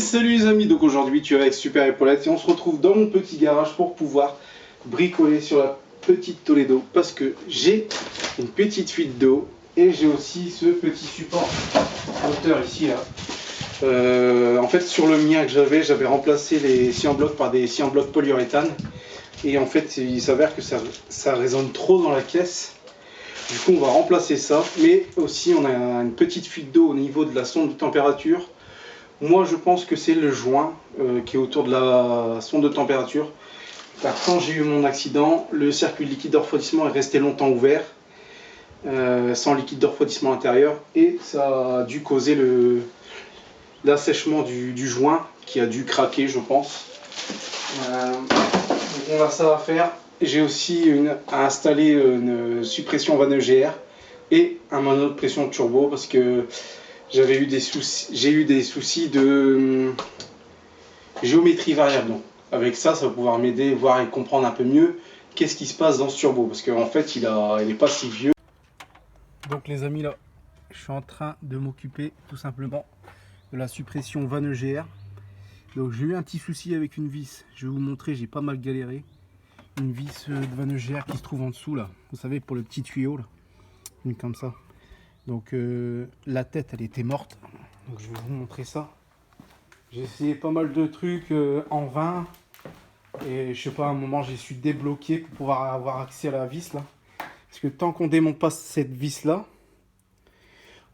Salut les amis, donc aujourd'hui tu es avec Super Épaulette et on se retrouve dans mon petit garage pour pouvoir bricoler sur la petite Toledo parce que j'ai une petite fuite d'eau et j'ai aussi ce petit support moteur ici là. En fait sur le mien que j'avais remplacé les sciants blocs par des sciants blocs polyuréthane et en fait il s'avère que ça résonne trop dans la caisse. Du coup on va remplacer ça, mais aussi on a une petite fuite d'eau au niveau de la sonde de température. Moi je pense que c'est le joint qui est autour de la sonde de température. Car quand j'ai eu mon accident, le circuit de liquide de refroidissement est resté longtemps ouvert, sans liquide de refroidissement intérieur, et ça a dû causer l'assèchement du joint qui a dû craquer, je pense. Donc on a ça à faire. J'ai aussi à installer une suppression van EGR et un manot de pression turbo parce que j'ai eu des soucis de géométrie variable. Donc avec ça va pouvoir m'aider, voir et comprendre un peu mieux qu'est-ce qui se passe dans ce turbo, parce qu'en fait il n'est pas si vieux. Donc les amis, là je suis en train de m'occuper tout simplement de la suppression van EGR. Donc j'ai eu un petit souci avec une vis, je vais vous montrer, j'ai pas mal galéré. Une vis de van EGR qui se trouve en dessous là, vous savez, pour le petit tuyau là, une comme ça. Donc la tête elle était morte, donc je vais vous montrer ça. J'ai essayé pas mal de trucs en vain et je sais pas, à un moment j'ai su débloquer pour pouvoir avoir accès à la vis là, parce que tant qu'on démonte pas cette vis là,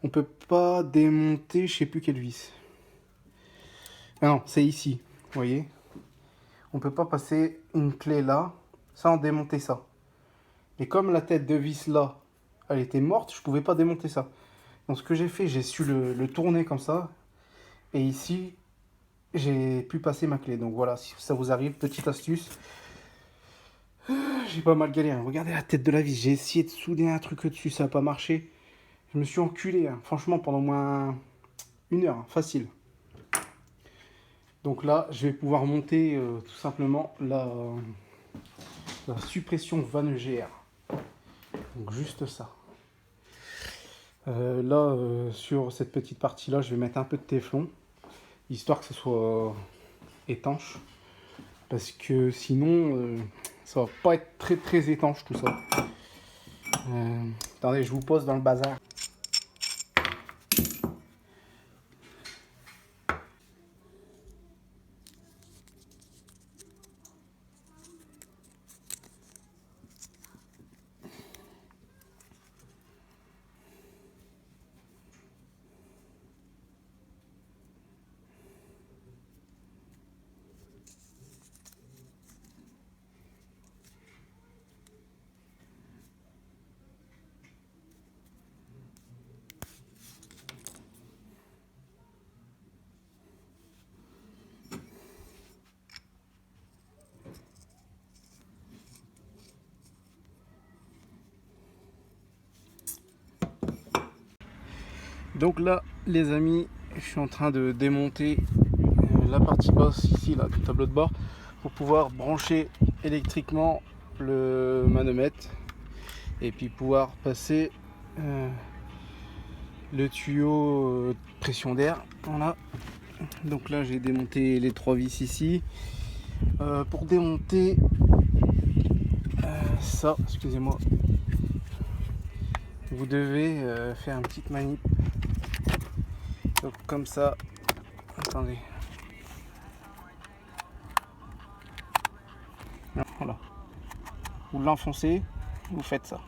on peut pas démonter je sais plus quelle vis. Ah non, c'est ici, vous voyez, on peut pas passer une clé là sans démonter ça. Et comme la tête de vis là elle était morte, je pouvais pas démonter ça. Donc ce que j'ai fait, j'ai su le tourner comme ça, et ici j'ai pu passer ma clé. Donc voilà, si ça vous arrive, petite astuce. J'ai pas mal galéré. Regardez la tête de la vis. J'ai essayé de souder un truc dessus, ça n'a pas marché. Je me suis enculé, hein. Franchement, pendant au moins 1 heure, hein, facile. Donc là, je vais pouvoir monter tout simplement la suppression van EGR. Donc juste ça. Sur cette petite partie là, je vais mettre un peu de téflon, histoire que ce soit étanche, parce que sinon ça va pas être très étanche tout ça. Attendez, je vous pose dans le bazar. Donc là les amis, je suis en train de démonter la partie basse ici là, du tableau de bord, pour pouvoir brancher électriquement le manomètre et puis pouvoir passer le tuyau pression d'air. Voilà. Donc là j'ai démonté les 3 vis ici. Pour démonter ça, excusez-moi, vous devez faire une petite manip. Donc comme ça, attendez. Voilà. Vous l'enfoncez, vous faites ça.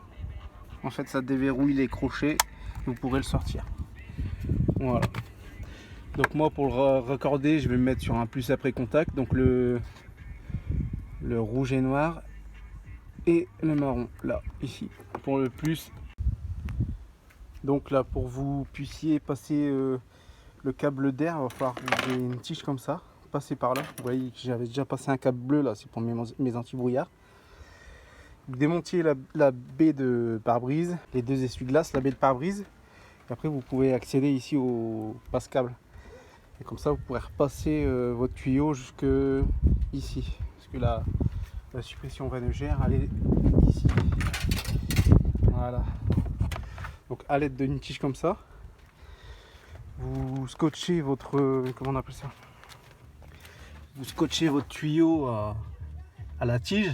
En fait ça déverrouille les crochets, vous pourrez le sortir. Voilà. Donc moi pour le raccorder, je vais le mettre sur un plus après contact. Donc le rouge et noir et le marron là, ici, pour le plus. Donc là pour vous puissiez passer le câble d'air, il va falloir que vous ayez une tige comme ça, passer par là. Vous voyez que j'avais déjà passé un câble bleu là, c'est pour mes anti-brouillards. Vous démontiez la baie de pare-brise, les 2 essuie-glaces, la baie de pare-brise, et après vous pouvez accéder ici au passe-câble. Et comme ça vous pourrez repasser votre tuyau jusque ici, parce que la suppression van EGR elle est ici. Voilà. Donc à l'aide d'une tige comme ça, vous scotchez votre, comment on appelle ça, vous scotchez votre tuyau à la tige.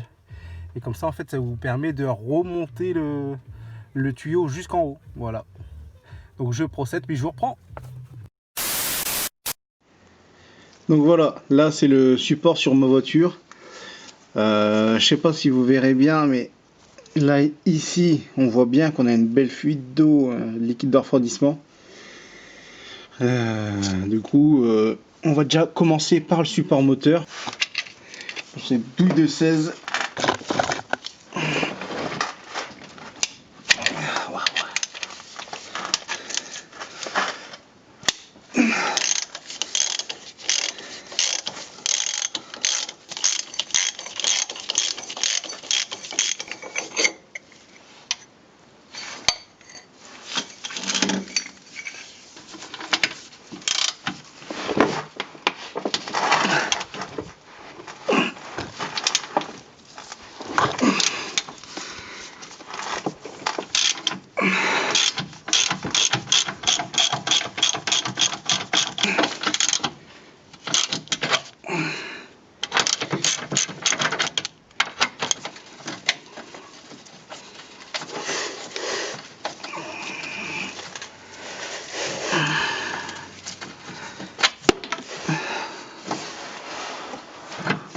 Et comme ça, en fait, ça vous permet de remonter le tuyau jusqu'en haut. Voilà. Donc je procède, puis je vous reprends. Donc voilà, là c'est le support sur ma voiture. Je sais pas si vous verrez bien, mais là ici on voit bien qu'on a une belle fuite d'eau, liquide de refroidissement. Du coup, on va déjà commencer par le support moteur. C'est douille de 16.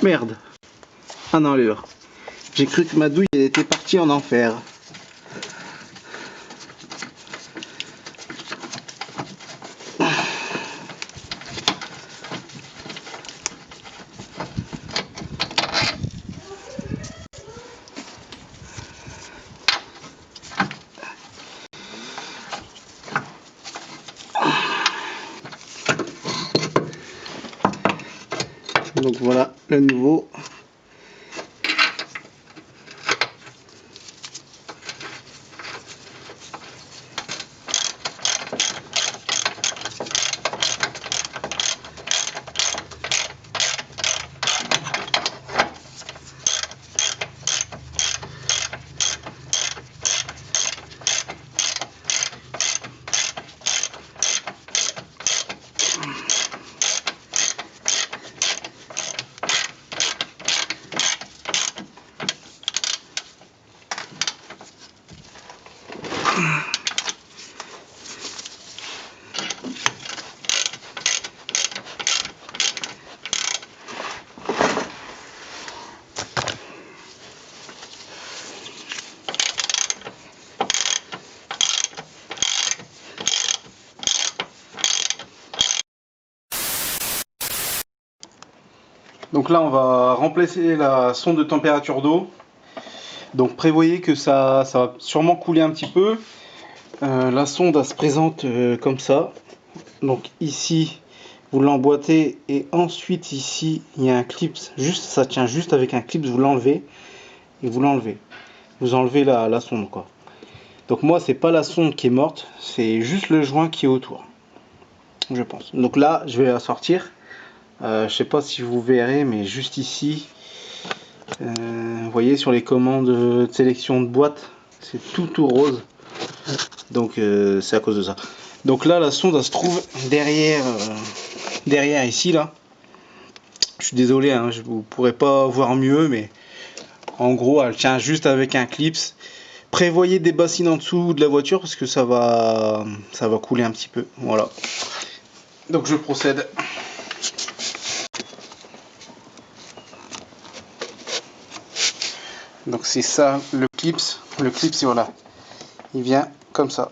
Merde. Ah non, elle est là. J'ai cru que ma douille elle était partie en enfer. Donc voilà le nouveau. Donc là on va remplacer la sonde de température d'eau. Donc prévoyez que ça va sûrement couler un petit peu. La sonde elle se présente comme ça. Donc ici vous l'emboîtez et ensuite ici il y a un clip. Juste, ça tient juste avec un clip, vous l'enlevez et vous l'enlevez. Vous enlevez la sonde quoi. Donc moi c'est pas la sonde qui est morte, c'est juste le joint qui est autour. Je pense. Donc là je vais la sortir. Je sais pas si vous verrez, mais juste ici, vous voyez sur les commandes de sélection de boîte, c'est tout rose. Donc c'est à cause de ça. Donc là la sonde elle se trouve derrière ici là. Je suis désolé, hein, vous pourrez pas voir mieux, mais en gros elle tient juste avec un clips. Prévoyez des bassines en dessous de la voiture parce que ça va couler un petit peu. Voilà. Donc je procède. Donc c'est ça le clips. Le clips, voilà, il vient comme ça.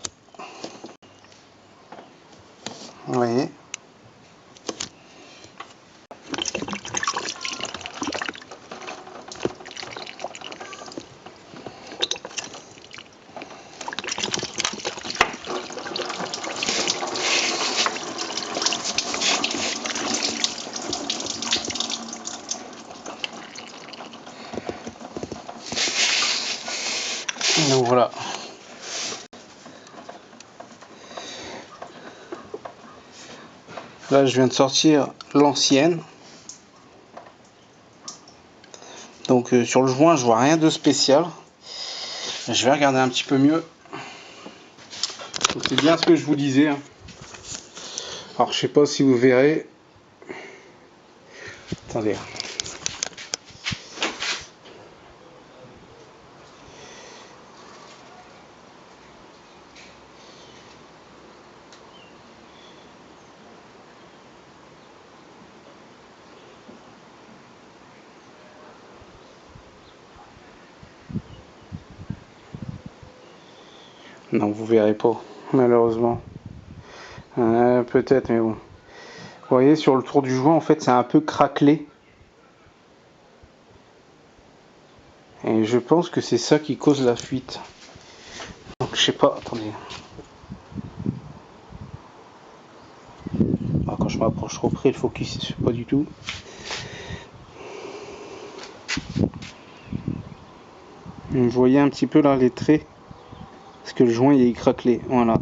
Vous voyez. Donc voilà. Là je viens de sortir l'ancienne. Donc sur le joint je vois rien de spécial. Je vais regarder un petit peu mieux. C'est bien ce que je vous disais. Alors je sais pas si vous verrez. Attendez. Non, vous verrez pas, malheureusement. Peut-être, mais bon. Vous voyez, sur le tour du joint, en fait, c'est un peu craquelé. Et je pense que c'est ça qui cause la fuite. Donc, je sais pas, attendez. Ah, quand je m'approche trop près, le focus, c'est pas du tout. Vous voyez un petit peu là les traits, parce que le joint il est craquelé, voilà.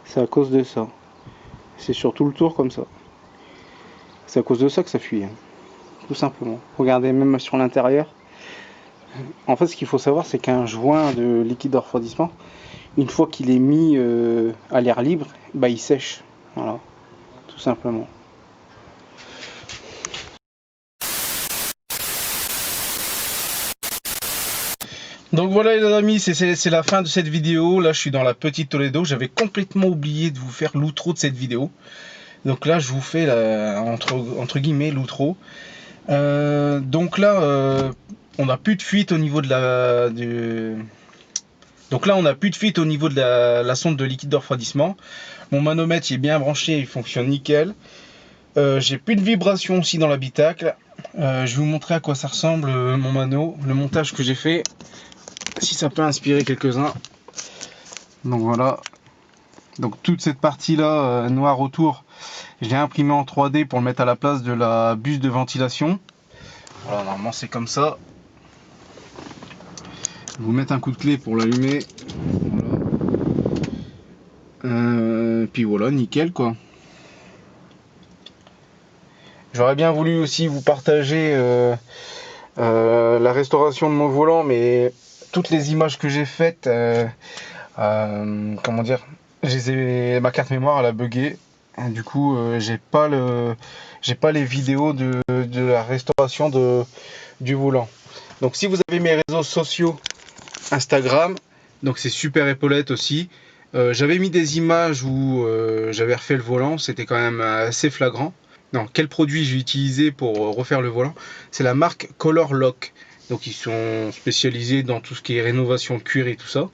C'est à cause de ça. C'est sur tout le tour comme ça. C'est à cause de ça que ça fuit, hein. Tout simplement. Regardez même sur l'intérieur. En fait, ce qu'il faut savoir, c'est qu'un joint de liquide de refroidissement, une fois qu'il est mis à l'air libre, bah il sèche. Voilà, tout simplement. Donc voilà les amis, c'est la fin de cette vidéo. Là je suis dans la petite Toledo. J'avais complètement oublié de vous faire l'outro de cette vidéo. Donc là je vous fais entre guillemets l'outro. Donc là on n'a plus de fuite au niveau de Donc là on n'a plus de fuite au niveau de la sonde de liquide de refroidissement. Mon manomètre il est bien branché, il fonctionne nickel. J'ai plus de vibration aussi dans l'habitacle. Je vais vous montrer à quoi ça ressemble mon mano, le montage que j'ai fait. Si ça peut inspirer quelques-uns. Donc voilà. Donc toute cette partie là noire autour, je l'ai imprimé en 3D pour le mettre à la place de la buse de ventilation. Voilà, normalement c'est comme ça. Je vais vous mettre un coup de clé pour l'allumer. Voilà. Puis voilà, nickel quoi. J'aurais bien voulu aussi vous partager la restauration de mon volant, mais toutes les images que j'ai faites, comment dire, ma carte mémoire elle a bugué. Du coup, j'ai pas les vidéos de la restauration du volant. Donc, si vous avez mes réseaux sociaux, Instagram, donc c'est Super Épaulette aussi. J'avais mis des images où j'avais refait le volant, c'était quand même assez flagrant. Non, quel produit j'ai utilisé pour refaire le volant? C'est la marque Color Lock. Donc ils sont spécialisés dans tout ce qui est rénovation cuir et tout ça.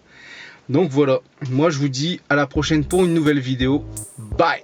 Donc voilà, moi je vous dis à la prochaine pour une nouvelle vidéo. Bye!